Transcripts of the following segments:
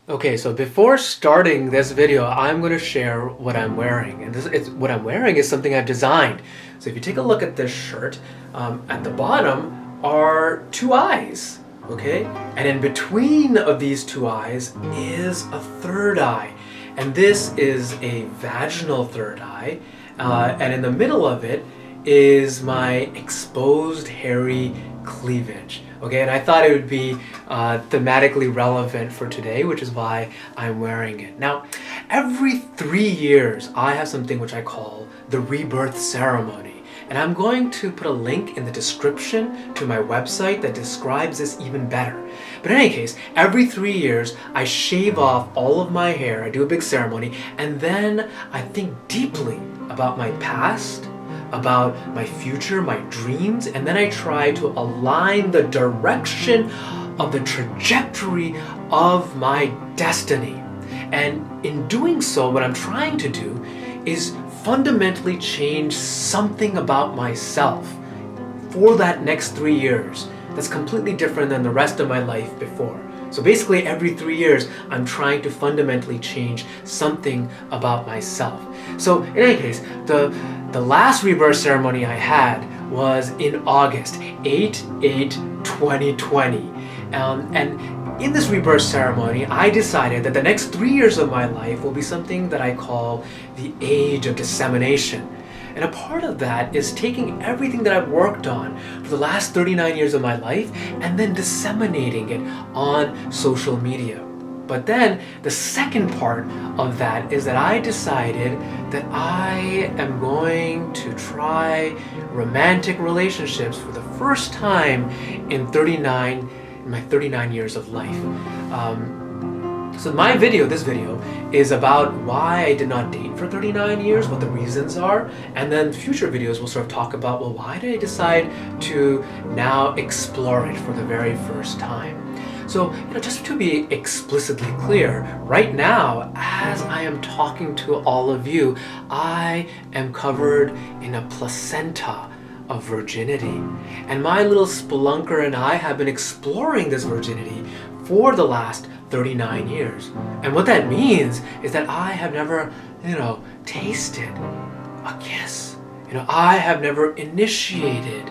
Okay, so before starting this video, I'm going to share what I'm wearing. And what I'm wearing is something I've designed. So if you take a look at this shirt, at the bottom are two eyes, okay? And in between of these two eyes is a third eye. And this is a vaginal third eye. And in the middle of it is my exposed hairy cleavage. Okay, and I thought it would be thematically relevant for today, which is why I'm wearing it. Now, every 3 years, I have something which I call the rebirth ceremony. And I'm going to put a link in the description to my website that describes this even better. But in any case, every 3 years, I shave off all of my hair, I do a big ceremony, and then I think deeply about my past, about my future, my dreams, and then I try to align the direction of the trajectory of my destiny. And in doing so, what I'm trying to do is fundamentally change something about myself for that next 3 years that's completely different than the rest of my life before. So basically every 3 years, I'm trying to fundamentally change something about myself. So in any case, the last rebirth ceremony I had was in August, 8/8/2020. And in this rebirth ceremony, I decided that the next 3 years of my life will be something that I call the age of dissemination. And a part of that is taking everything that I've worked on for the last 39 years of my life and then disseminating it on social media. But then the second part of that is that I decided that I am going to try romantic relationships for the first time in my 39 years of life. So this video is about why I did not date for 39 years, what the reasons are, and then future videos will sort of talk about, well, why did I decide to now explore it for the very first time? So, just to be explicitly clear, right now, as I am talking to all of you, I am covered in a placenta of virginity. And my little spelunker and I have been exploring this virginity for the last 39 years. And what that means is that I have never, tasted a kiss. I have never initiated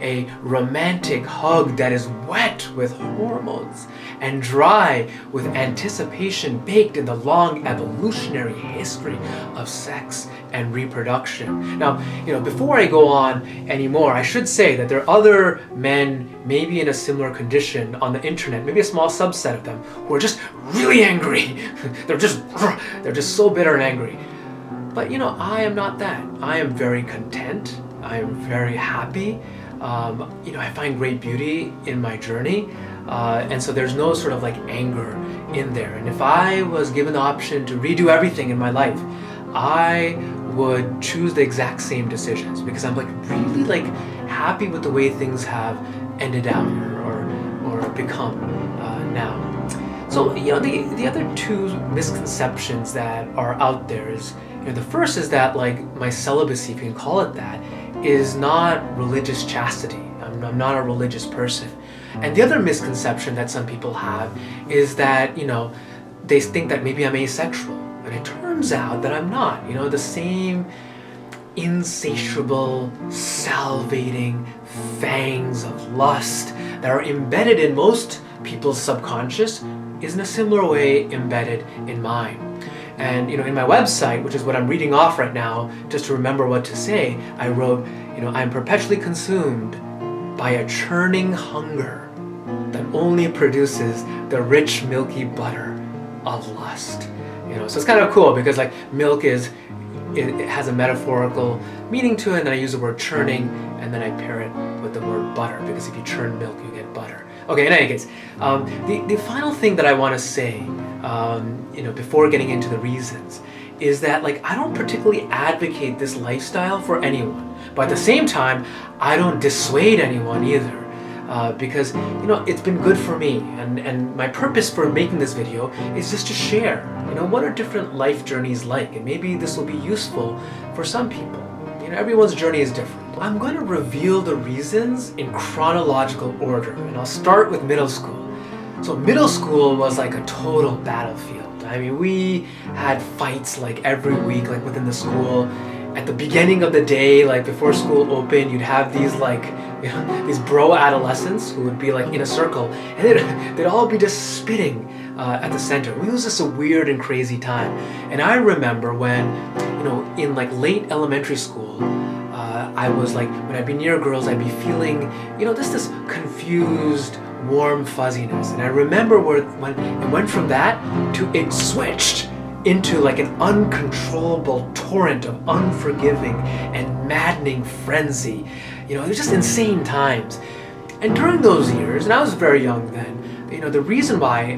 a romantic hug that is wet with hormones and dry with anticipation baked in the long evolutionary history of sex and reproduction. Now, before I go on anymore, I should say that there are other men maybe in a similar condition on the internet, maybe a small subset of them, who are just really angry. They're just so bitter and angry. But I am not that. I am very content. I am very happy. I find great beauty in my journey, and so there's no sort of like anger in there. And if I was given the option to redo everything in my life, I would choose the exact same decisions because I'm really happy with the way things have ended out or become now. So the other two misconceptions that are out there is, the first is that my celibacy, if you can call it that, is not religious chastity. I'm not a religious person. And the other misconception that some people have is that, they think that maybe I'm asexual. And it turns out that I'm not. The same insatiable, salivating fangs of lust that are embedded in most people's subconscious is in a similar way embedded in mine. And in my website, which is what I'm reading off right now, just to remember what to say, I wrote, I'm perpetually consumed by a churning hunger that only produces the rich, milky butter of lust. So it's kind of cool because milk it has a metaphorical meaning to it, and then I use the word churning, and then I pair it with the word butter, because if you churn milk, you get butter. Okay, in any case, the final thing that I want to say, before getting into the reasons, is that I don't particularly advocate this lifestyle for anyone, but at the same time, I don't dissuade anyone either. Because it's been good for me, and my purpose for making this video is just to share what are different life journeys like, and maybe this will be useful for some people. Everyone's journey is different. I'm going to reveal the reasons in chronological order, and I'll start with middle school. So middle school was like a total battlefield. I mean, we had fights like every week, like within the school. At the beginning of the day, like before school opened, you'd have these like, these bro adolescents who would be like in a circle, and they'd all be just spitting at the center. It was just a weird and crazy time. And I remember when, in like late elementary school, I was like, when I'd be near girls, I'd be feeling, just this confused, warm fuzziness. And I remember when it went from that to it switched into like an uncontrollable torrent of unforgiving and maddening frenzy. It was just insane times. And during those years, and I was very young then, the reason why,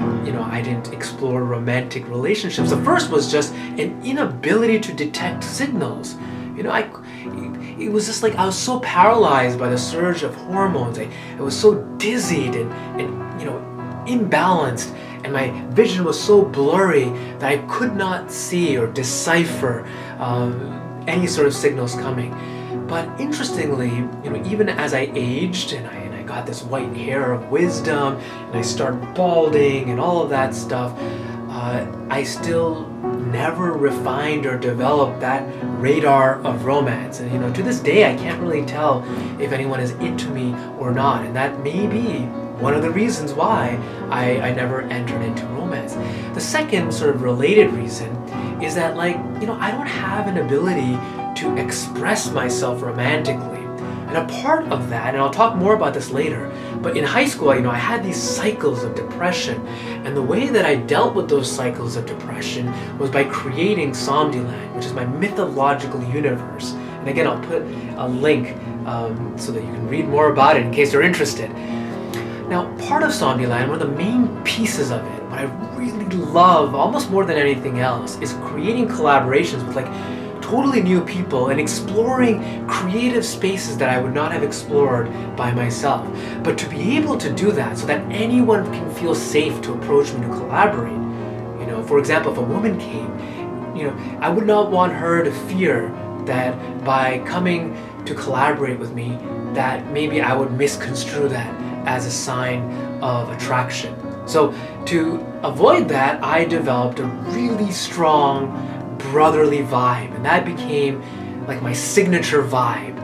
I didn't explore romantic relationships, the first was just an inability to detect signals. It was just like I was so paralyzed by the surge of hormones. I was so dizzied and imbalanced, and my vision was so blurry that I could not see or decipher any sort of signals coming. But interestingly, even as I aged and I got this white hair of wisdom and I started balding and all of that stuff, I still never refined or developed that radar of romance. And to this day, I can't really tell if anyone is into me or not. And that may be one of the reasons why I never entered into romance. The second sort of related reason is that I don't have an ability to express myself romantically. And a part of that, and I'll talk more about this later, but in high school, I had these cycles of depression. And the way that I dealt with those cycles of depression was by creating Somniland, which is my mythological universe. And again, I'll put a link so that you can read more about it in case you're interested. Now, part of Somniland, one of the main pieces of it, what I really love almost more than anything else, is creating collaborations with totally new people and exploring creative spaces that I would not have explored by myself. But to be able to do that so that anyone can feel safe to approach me to collaborate. For example, if a woman came, I would not want her to fear that by coming to collaborate with me, that maybe I would misconstrue that as a sign of attraction. So to avoid that, I developed a really strong brotherly vibe, and that became like my signature vibe.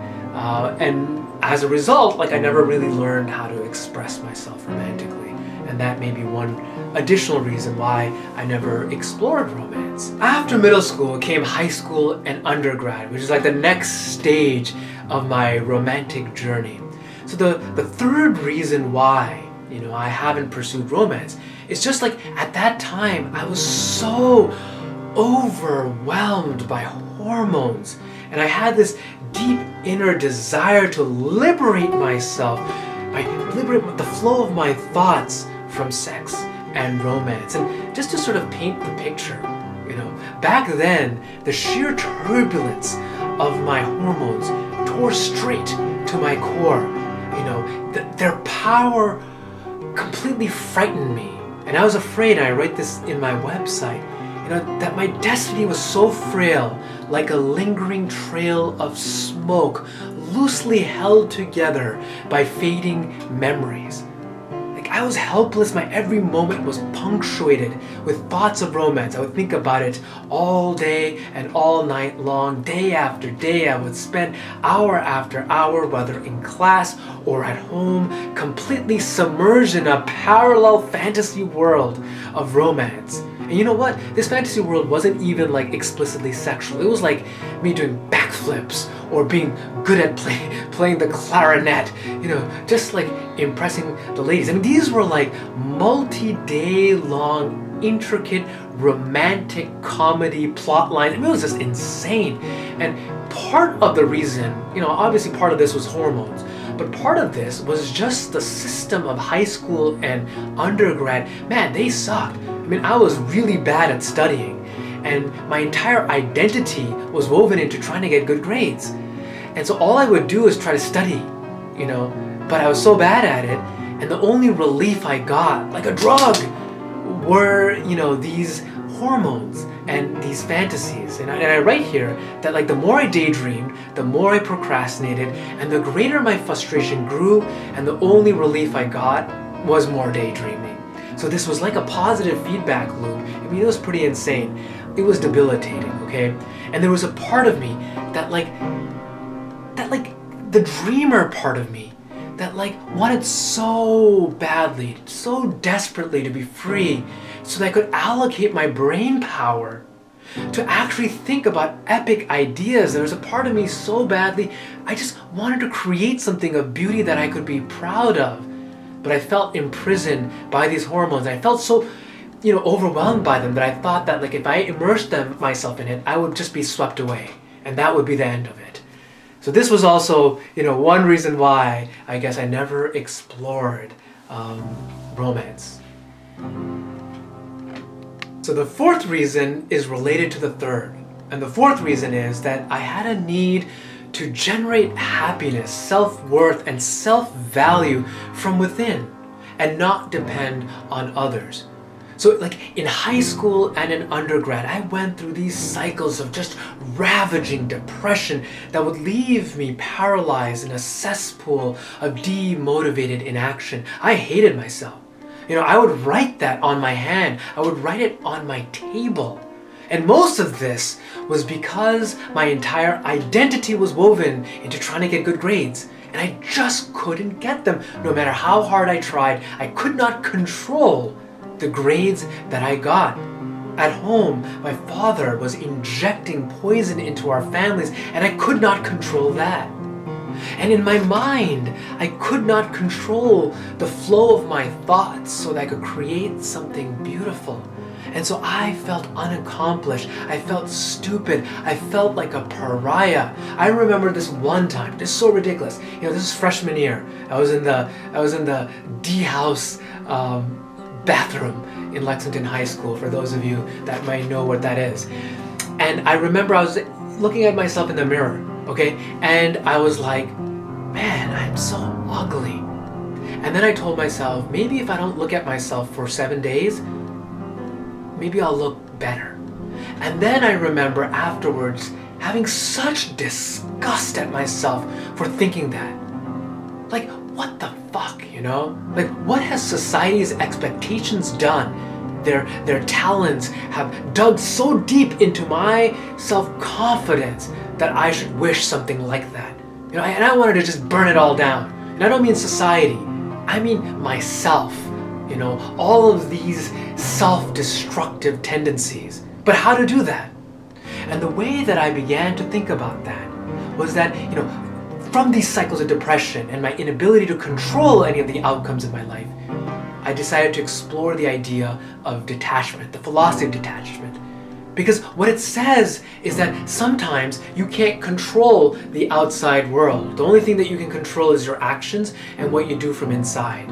And as a result, I never really learned how to express myself romantically. And that may be one additional reason why I never explored romance. After middle school came high school and undergrad, which is like the next stage of my romantic journey. So the third reason why, I haven't pursued romance is just at that time, I was so overwhelmed by hormones. And I had this deep inner desire to liberate myself, liberate the flow of my thoughts from sex and romance. And just to sort of paint the picture, back then, the sheer turbulence of my hormones tore straight to my core. Their power completely frightened me. And I was afraid, and I write this in my website, that my destiny was so frail, like a lingering trail of smoke, loosely held together by fading memories. I was helpless. My every moment was punctuated with thoughts of romance. I would think about it all day and all night long, day after day. I would spend hour after hour, whether in class or at home, completely submerged in a parallel fantasy world of romance. And you know what? This fantasy world wasn't even explicitly sexual. It was like me doing backflips or being good at playing the clarinet, just impressing the ladies. I mean, these were multi-day long, intricate, romantic comedy plot lines. I mean, it was just insane. And part of the reason, obviously part of this was hormones, but part of this was just the system of high school and undergrad. Man, they sucked. I mean, I was really bad at studying, and my entire identity was woven into trying to get good grades. And so all I would do is try to study, but I was so bad at it, and the only relief I got, like a drug, were, these hormones and these fantasies. And I write here that the more I daydreamed, the more I procrastinated, and the greater my frustration grew, and the only relief I got was more daydreaming. So this was like a positive feedback loop. I mean, it was pretty insane. It was debilitating, okay? And there was a part of me that like the dreamer part of me that like wanted so badly, so desperately to be free so that I could allocate my brain power to actually think about epic ideas. There was a part of me so badly, I just wanted to create something of beauty that I could be proud of. But I felt imprisoned by these hormones. I felt so, overwhelmed by them that I thought that like if I immersed myself in it, I would just be swept away. And that would be the end of it. So this was also, one reason why I guess I never explored romance. So the fourth reason is related to the third. And the fourth reason is that I had a need to generate happiness, self-worth, and self-value from within and not depend on others. So like in high school and in undergrad, I went through these cycles of just ravaging depression that would leave me paralyzed in a cesspool of demotivated inaction. I hated myself. I would write that on my hand. I would write it on my table. And most of this was because my entire identity was woven into trying to get good grades. And I just couldn't get them. No matter how hard I tried, I could not control the grades that I got. At home, my father was injecting poison into our families, and I could not control that. And in my mind, I could not control the flow of my thoughts so that I could create something beautiful. And so I felt unaccomplished. I felt stupid. I felt like a pariah. I remember this one time, this is so ridiculous. This is freshman year. I was in the D house bathroom in Lexington High School, for those of you that might know what that is. And I remember I was looking at myself in the mirror, okay? And I was like, man, I'm so ugly. And then I told myself, maybe if I don't look at myself for 7 days, maybe I'll look better. And then I remember afterwards having such disgust at myself for thinking that. Like, what the fuck, Like, what has society's expectations done? Their talents have dug so deep into my self-confidence that I should wish something like that. And I wanted to just burn it all down. And I don't mean society. I mean myself. All of these self-destructive tendencies. But how to do that? And the way that I began to think about that was that, from these cycles of depression and my inability to control any of the outcomes of my life, I decided to explore the idea of detachment, the philosophy of detachment. Because what it says is that sometimes you can't control the outside world. The only thing that you can control is your actions and what you do from inside.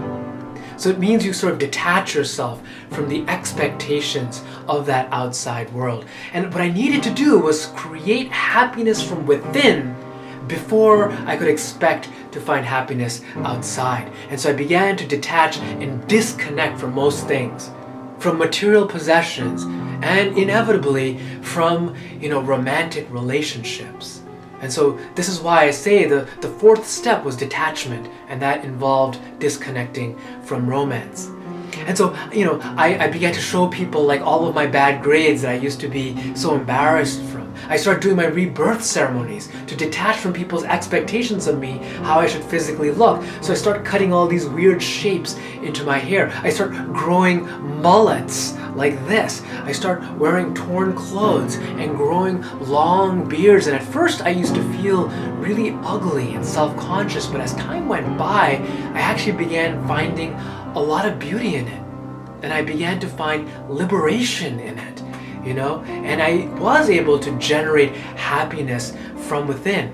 So it means you sort of detach yourself from the expectations of that outside world. And what I needed to do was create happiness from within before I could expect to find happiness outside. And so I began to detach and disconnect from most things, from material possessions, and inevitably from, romantic relationships. And so this is why I say the fourth step was detachment, and that involved disconnecting from romance. And so, I began to show people like all of my bad grades that I used to be so embarrassed from. I started doing my rebirth ceremonies to detach from people's expectations of me, how I should physically look. So I started cutting all these weird shapes into my hair. I started growing mullets like this. I started wearing torn clothes and growing long beards. And at first I used to feel really ugly and self-conscious, but as time went by, I actually began finding a lot of beauty in it. And I began to find liberation in it, and I was able to generate happiness from within.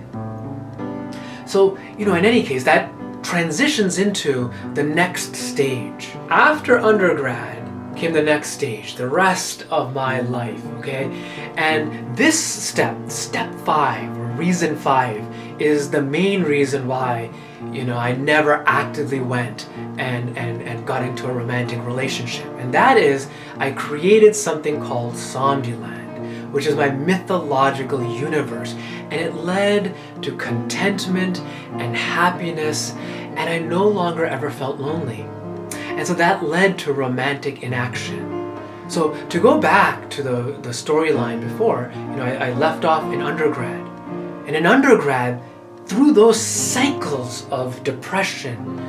So, in any case, that transitions into the next stage. After undergrad came the next stage, the rest of my life, okay? And this step 5, or reason 5, is the main reason why, I never actively went and got into a romantic relationship. And that is, I created something called Zombieland, which is my mythological universe. And it led to contentment and happiness, and I no longer ever felt lonely. And so that led to romantic inaction. So to go back to the storyline before, I left off in undergrad. And in undergrad, through those cycles of depression,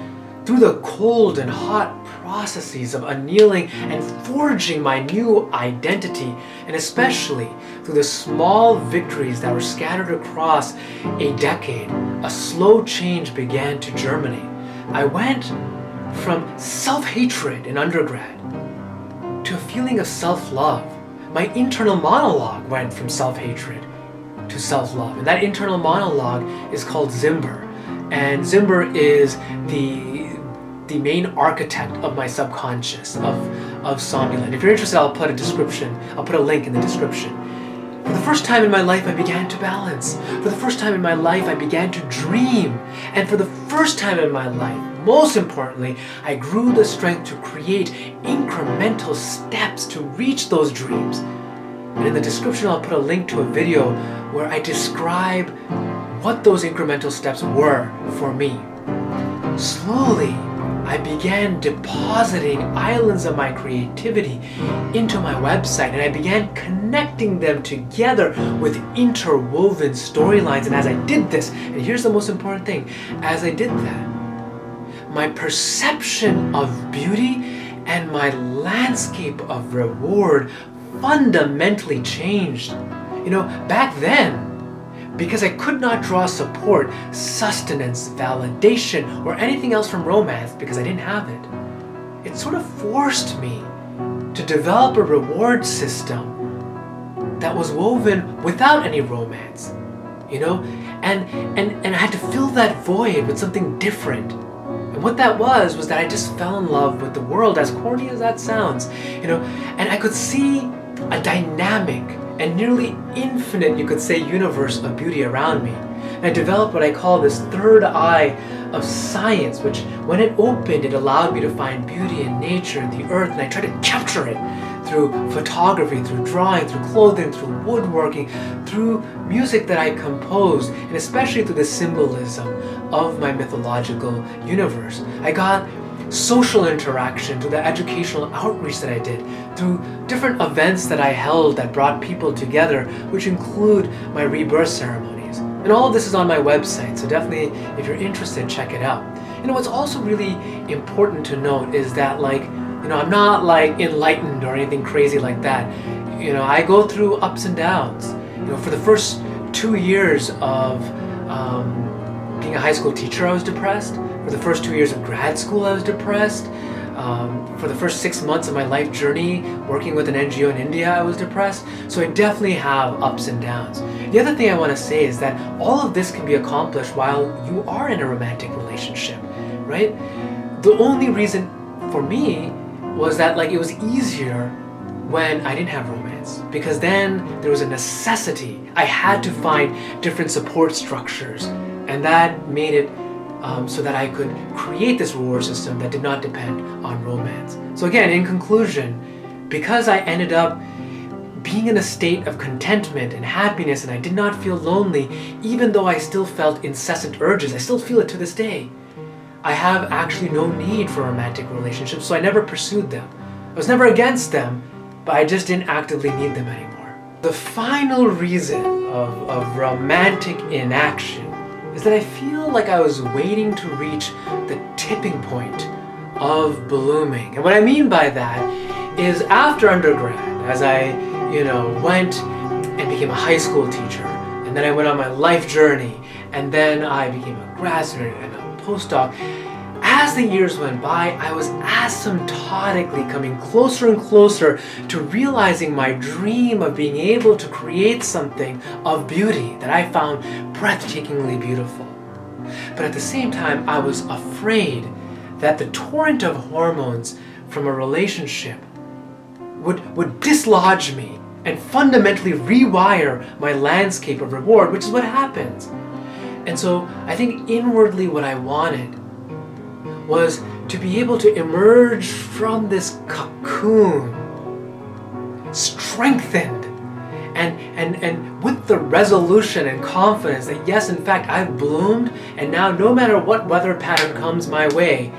through the cold and hot processes of annealing and forging my new identity, and especially through the small victories that were scattered across a decade, a slow change began to germinate. I went from self-hatred in undergrad to a feeling of self-love. My internal monologue went from self-hatred to self-love. And that internal monologue is called Zimber. And Zimber is the main architect of my subconscious, of Somnolent. If you're interested, I'll put a link in the description. For the first time in my life, I began to balance. For the first time in my life, I began to dream. And for the first time in my life, most importantly, I grew the strength to create incremental steps to reach those dreams. And in the description, I'll put a link to a video where I describe what those incremental steps were for me. Slowly, I began depositing islands of my creativity into my website, and I began connecting them together with interwoven storylines. And as I did this, and here's the most important thing, as I did that, my perception of beauty and my landscape of reward fundamentally changed. Back then, because I could not draw support, sustenance, validation, or anything else from romance because I didn't have it, it sort of forced me to develop a reward system that was woven without any romance, and I had to fill that void with something different. And what that was that I just fell in love with the world, as corny as that sounds, and I could see a dynamic and nearly infinite, you could say, universe of beauty around me. And I developed what I call this third eye of science, which when it opened, it allowed me to find beauty in nature and the earth, and I tried to capture it through photography, through drawing, through clothing, through woodworking, through music that I composed, and especially through the symbolism of my mythological universe. I got social interaction through the educational outreach that I did, through different events that I held that brought people together, which include my rebirth ceremonies. And all of this is on my website, so definitely, if you're interested, check it out. What's also really important to note is that, I'm not enlightened or anything crazy like that. I go through ups and downs. For the first 2 years of being a high school teacher, I was depressed. For the first 2 years of grad school, I was depressed. For the first 6 months of my life journey working with an NGO in India, I was depressed. So I definitely have ups and downs. The other thing I want to say is that all of this can be accomplished while you are in a romantic relationship, right? The only reason for me was that it was easier when I didn't have romance, because then there was a necessity. I had to find different support structures, and that made it so that I could create this reward system that did not depend on romance. So again, in conclusion, because I ended up being in a state of contentment and happiness, and I did not feel lonely, even though I still felt incessant urges, I still feel it to this day, I have actually no need for romantic relationships, so I never pursued them. I was never against them, but I just didn't actively need them anymore. The final reason of romantic inaction is that I feel like I was waiting to reach the tipping point of blooming. And what I mean by that is after undergrad, as I, went and became a high school teacher, and then I went on my life journey, and then I became a grad student and a postdoc. As the years went by, I was asymptotically coming closer and closer to realizing my dream of being able to create something of beauty that I found breathtakingly beautiful. But at the same time, I was afraid that the torrent of hormones from a relationship would dislodge me and fundamentally rewire my landscape of reward, which is what happens. And so I think inwardly what I wanted was to be able to emerge from this cocoon strengthened and with the resolution and confidence that yes, in fact, I've bloomed, and now no matter what weather pattern comes my way,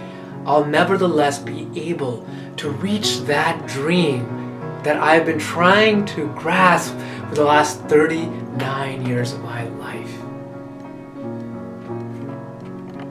I'll nevertheless be able to reach that dream that I've been trying to grasp for the last 39 years of my life.